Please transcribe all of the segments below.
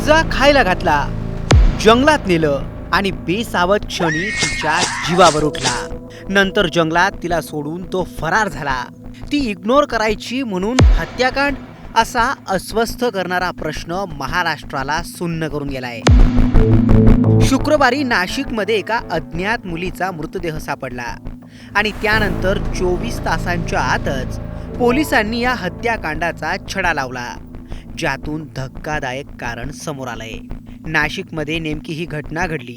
Pizza खायला घातला, जंगलात नेलं आणि बेसावध क्षणी तिच्या जीवावर उठला. नंतर जंगलात तिला सोडून तो फरार झाला. ती इग्नोर करायची म्हणून हत्याकांड, असा अस्वस्थ करणारा प्रश्न महाराष्ट्राला सुन्न करून गेलाय. शुक्रवारी नाशिकमध्ये एका अज्ञात मुलीचा मृतदेह सापडला आणि त्यानंतर 24 तासांच्या आतच पोलिसांनी या हत्याकांडाचा छडा लावला, ज्यातून धक्कादायक कारण समोर आलंय. नाशिकमध्ये नेमकी ही घटना घडली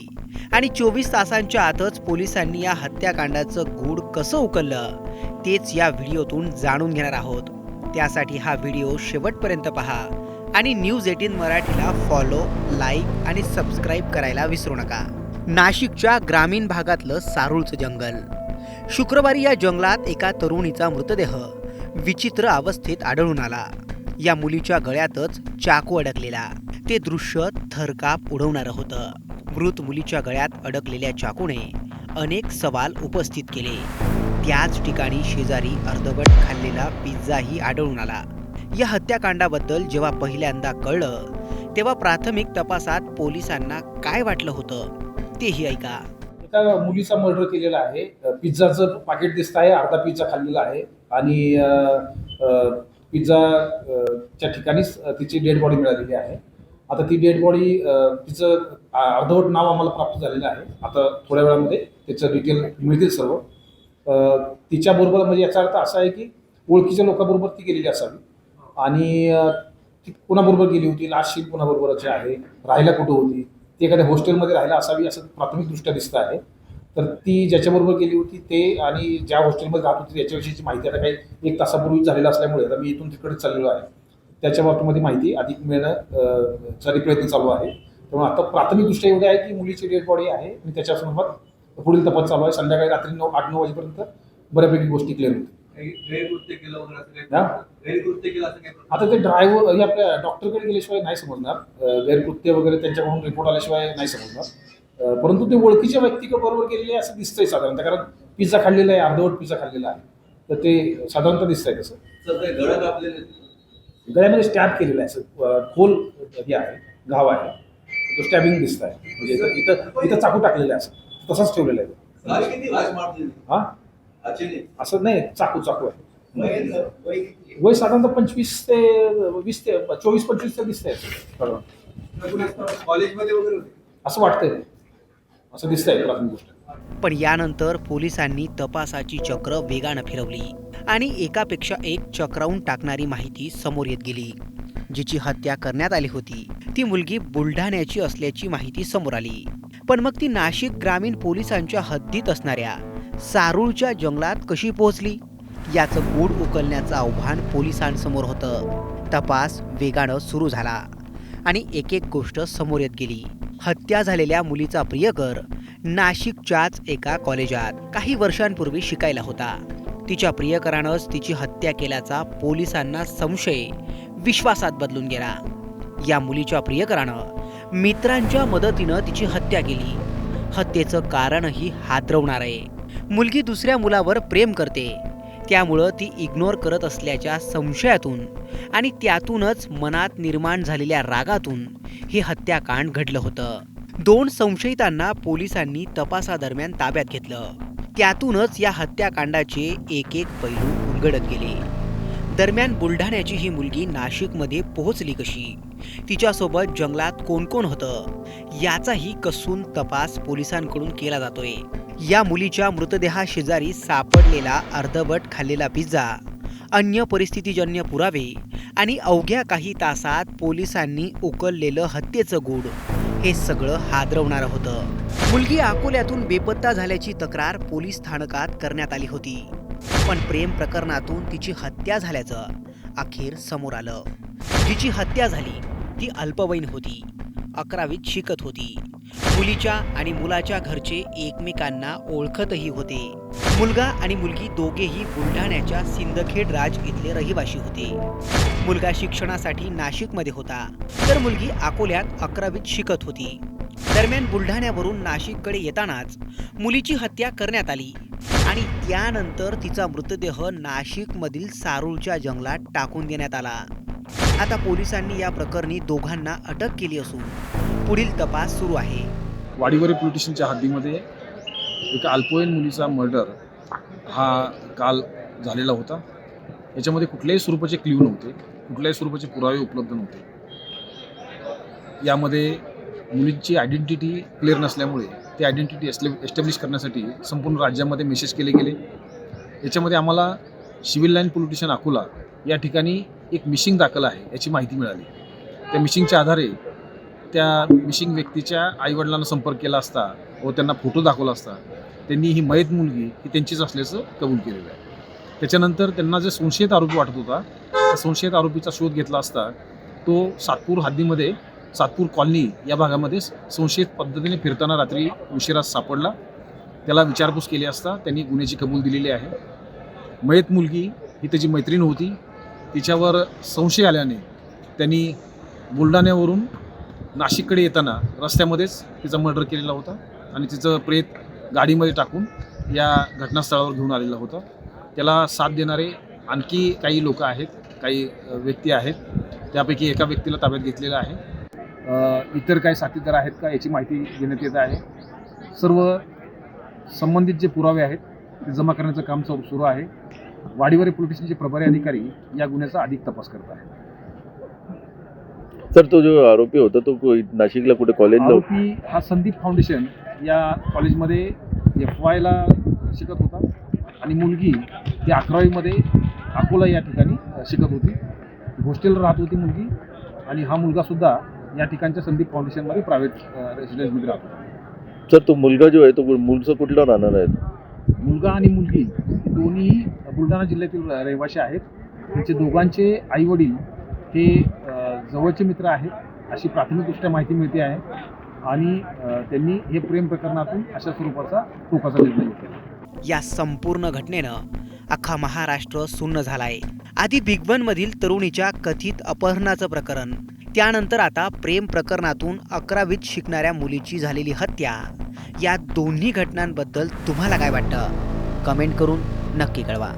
आणि 24 तासांच्या आतच पोलिसांनी या हत्याकांडाचं गूढ कसं उकललं, तेच या व्हिडिओतून जाणून घेणार आहोत. त्यासाठी हा व्हिडिओ शेवटपर्यंत पहा आणि न्यूज 18 मराठीला फॉलो, लाईक आणि सबस्क्राईब करायला विसरू नका. नाशिकच्या ग्रामीण भागातलं सारूळचं जंगल. शुक्रवारी या जंगलात एका तरुणीचा मृतदेह विचित्र अवस्थेत आढळून आला. या मुलीच्या गळ्यातच चाकू अडकलेला. ते दृश्य थरकाप उडवणारं होतं. मृत मुलीच्या गळ्यात अडकलेल्या चाकूने अनेक सवाल उपस्थित केले. त्याच ठिकाणी शेजारी अर्धवट खाल्लेला पिझ्झाही आढळून आला. या हत्याकांडाबद्दल जेव्हा पहिल्यांदा कळलं, तेव्हा प्राथमिक तपासात पोलिसांना काय वाटलं होतं तेही ऐका. एका मुलीचा मर्डर केलेला आहे. पिझ्झाचं पाकिट दिसत आहे, अर्धा पिझ्झा खाल्लेला आहे आणि पिझ्झाच्या ठिकाणीच तिची डेड बॉडी मिळालेली आहे. आता ती डेड बॉडी, तिचं अर्धवट नाव आम्हाला प्राप्त झालेलं आहे. आता थोड्या वेळामध्ये त्याचं डिटेल मिळतील सर्व. तिच्याबरोबर म्हणजे याचा अर्थ असा आहे की ओळखीच्या लोकांबरोबर ती गेलेली असावी आणि ती कोणाबरोबर गेली होती, लास्ट शीट कोणाबरोबरची आहे, राहायला कुठं होती, ती एखाद्या हॉस्टेलमध्ये राहायला असावी असं प्राथमिकदृष्ट्या दिसतं आहे. तर ती ज्याच्याबरोबर गेली होती ते आणि ज्या हॉस्टेलमध्ये राहत होती त्याच्याविषयीची माहिती आता काही 1 तासापूर्वी झालेलं असल्यामुळे आता मी इथून तिकडे चाललेलो आहे. त्याच्या बाबतीमध्ये माहिती अधिक मिळण्याचा प्रयत्न चालू आहे. त्यामुळे आता प्राथमिकदृष्ट्या एवढे आहे की मुलीची डेड बॉडी आहे आणि त्याच्यासोबत पुढील तपास चालू आहे. संध्याकाळी रात्री 8-9 वाजेपर्यंत बऱ्यापैकी गोष्टी क्लिअर होतील. आता ते ड्रायव्हर हे आपल्या डॉक्टरकडे गेल्याशिवाय नाही समजणार. गैरकृत्य वगैरे त्यांच्याकडून रिपोर्ट आल्याशिवाय नाही समजणार. परंतु ते ओळखीच्या व्यक्तीबरोबर गेलेले असं दिसतंय साधारणतः, कारण पिझ्झा खाल्लेला आहे, अर्धवट पिझ्झा खाल्लेला आहे, तर ते साधारणतः दिसतंय तसं. गळ्यामध्ये स्टॅब केलेला आहे, असं खोल हे आहे, घाव आहे, तो स्टॅबिंग दिसत आहे. म्हणजे इथं चाकू टाकलेला आहे, असं तसाच ठेवलेला आहे. हा असं नाही, चाकू आहे. वय साधारणतः 25 ते 20 ते 24-25 ते दिसतंय कॉलेजमध्ये वगैरे असं वाटतंय, असं दिसतंय प्राथमिक गोष्ट. पण यानंतर पोलिसांनी तपासाची चक्र वेगानं फिरवली आणि एकापेक्षा एक चक्रावून टाकणारी माहिती समोर येत गेली. जिची हत्या करण्यात आली होती ती मुलगी बुलढाण्याची असल्याची माहिती समोर आली. पण मग ती नाशिक ग्रामीण पोलिसांच्या हद्दीत असणाऱ्या सारूळच्या जंगलात कशी पोहोचली, याचं गूढ उकलण्याचं आव्हान पोलिसांसमोर होतं. तपास वेगानं सुरू झाला आणि एक एक गोष्ट समोर येत गेली. हत्या झालेल्या मुलीचा प्रियकर नाशिकच्याच एका कॉलेजात काही वर्षांपूर्वी शिकायला होता. तिच्या प्रियकरानंच तिची हत्या केल्याचा पोलिसांना संशय विश्वासात बदलून गेला. या मुलीच्या प्रियकरानं मित्रांच्या मदतीनं तिची हत्या केली. हत्येचं कारणही हादरवणार आहे. मुलगी दुसऱ्या मुलावर प्रेम करते, त्यामुळं ती इग्नोर करत असल्याच्या संशयातून आणि त्यातूनच मनात निर्माण झालेल्या रागातून हे हत्याकांड घडलं होतं. 2 संशयितांना पोलिसांनी तपासादरम्यान ताब्यात घेतलं. त्यातूनच या हत्याकांडाचे एक एक पैलू उलगडत गेले. दरम्यान बुलढाण्याची ही मुलगी नाशिकमध्ये पोहोचली कशी, तिच्यासोबत जंगलात कोण कोण होतं, याचाही कसून तपास पोलिसांकडून केला जातोय. या मुलीच्या मृतदेहाशेजारी सापडलेला अर्धवट खाल्लेला पिझ्झा, अन्य परिस्थितीजन्य पुरावे आणि अवघ्या काही तासात पोलिसांनी उकललेलं हत्येचं गूढ, हे सगळं हादरवणारं होतं. मुलगी अकोल्यातून बेपत्ता झाल्याची तक्रार पोलीस स्थानकात करण्यात आली होती. पण प्रेम प्रकरणातून तिची हत्या झाल्याचं अखेर समोर आलं. जिची हत्या झाली ती अल्पवयीन होती, 11वीत शिकत होती. मुलीच्या आणि मुलाच्या घरचे एकमेकांना ओळखतही होते. मुलगा आणि मुलगी दोघेही बुलढाण्याच्या सिंदखेड राज इथले रहिवासी होते. मुलगा शिक्षणासाठी नाशिकमध्ये होता, तर मुलगी अकोल्यात 11वीत शिकत होती. दरम्यान बुलढाण्यावरून नाशिककडे येतानाच मुलीची हत्या करण्यात आली आणि त्यानंतर तिचा मृतदेह नाशिकमधील सारूळच्या जंगलात टाकून देण्यात आला. आता पोलिसांनी या प्रकरणी दोघांना अटक केली असून पुढील तपास सुरू आहे. वाडीवरे पोलीस स्टेशनच्या हद्दीमध्ये एका अल्पवयीन मुलीचा मर्डर हा काल झालेला होता. याच्यामध्ये कुठल्याही स्वरूपाचे क्ल्यू नव्हते, कुठल्याही स्वरूपाचे पुरावे उपलब्ध नव्हते. यामध्ये मुलींची आयडेंटिटी क्लिअर नसल्यामुळे ती आयडेंटिटी एस्टॅब्लिश करण्यासाठी संपूर्ण राज्यामध्ये मेसेज केले गेले. याच्यामध्ये आम्हाला civil line police station Akola या ठिकाणी एक मिसिंग दाखल आहे याची माहिती मिळाली. त्या मिसिंगच्या आधारे त्या मिसिंग व्यक्तीच्या आईवडिलांना संपर्क केला असता व त्यांना फोटो दाखवला असता त्यांनी ही मयत मुलगी ही त्यांचीच असल्याचं कबूल केलेलं आहे. त्याच्यानंतर त्यांना जे संशयित आरोपी वाटत होता त्या संशयित आरोपीचा शोध घेतला असता तो सातपूर हद्दीमध्ये सातपूर कॉलनी या भागामध्ये संशयित पद्धतीने फिरताना रात्री उशिरा सापडला. त्याला विचारपूस केली असता त्यांनी गुन्ह्याची कबूल दिलेली आहे. मयत मुलगी ही त्याची मैत्रीण होती. तिच्यावर संशय आल्याने त्यांनी बुलढाण्यावरून नाशिककडे येताना रस्त्यामध्येच तिचा मर्डर केलेला होता आणि तिचं प्रेत गाडीमध्ये टाकून या घटनास्थळावर घेऊन आलेला होता. त्याला साथ देणारे आणखी काही लोक आहेत, काही व्यक्ती आहेत. त्यापैकी एका व्यक्तीला ताब्यात घेतलेलं आहे. इतर काही साथीदार आहेत का याची माहिती देण्यात येत आहे. सर्व संबंधित जे पुरावे आहेत ते जमा करण्याचं काम सुरू आहे. वाडीवरे पोलीस स्टेशनचे प्रभारी अधिकारी या गुन्ह्याचा अधिक तपास करत आहेत. सर, तो जो आरोपी होता तो नाशिकला कुठे कॉलेजला? आरोपी हा संदीप फाउंडेशन या कॉलेजमध्ये FYला शिकत होता आणि मुलगी ती 11वीमध्ये अकोला या ठिकाणी शिकत होती. हॉस्टेलला राहत होती मुलगी आणि हा मुलगासुद्धा या ठिकाणच्या संदीप फाउंडेशनमध्ये प्रायव्हेट रेसिडेन्समध्ये राहतो. सर, तो मुलगा जो आहे तो मूळचा कुठला राहणार आहे? मुलगा आणि मुलगी दोन्ही बुलढाणा जिल्ह्यातील रहिवासी आहेत. त्यांचे दोघांचे आईवडील हे जवळचे मित्र आहेत अशी प्राथमिकदृष्ट्या माहिती मिळते आहे आणि त्यांनी हे प्रेम प्रकरणातून अशा स्वरूपाचा टोकाचा निर्णय घेतला. या संपूर्ण घटनेनं अख्खा महाराष्ट्र सुन्न झालाय. आधी बिग वन मधील तरुणीच्या कथित अपहरणाचं प्रकरण, त्यानंतर आता प्रेम प्रकरणातून 11वीत शिकणाऱ्या मुलीची झालेली हत्या. या दोन्ही घटनांबद्दल तुम्हाला काय वाटतं? कमेंट करून नक्की कळवा.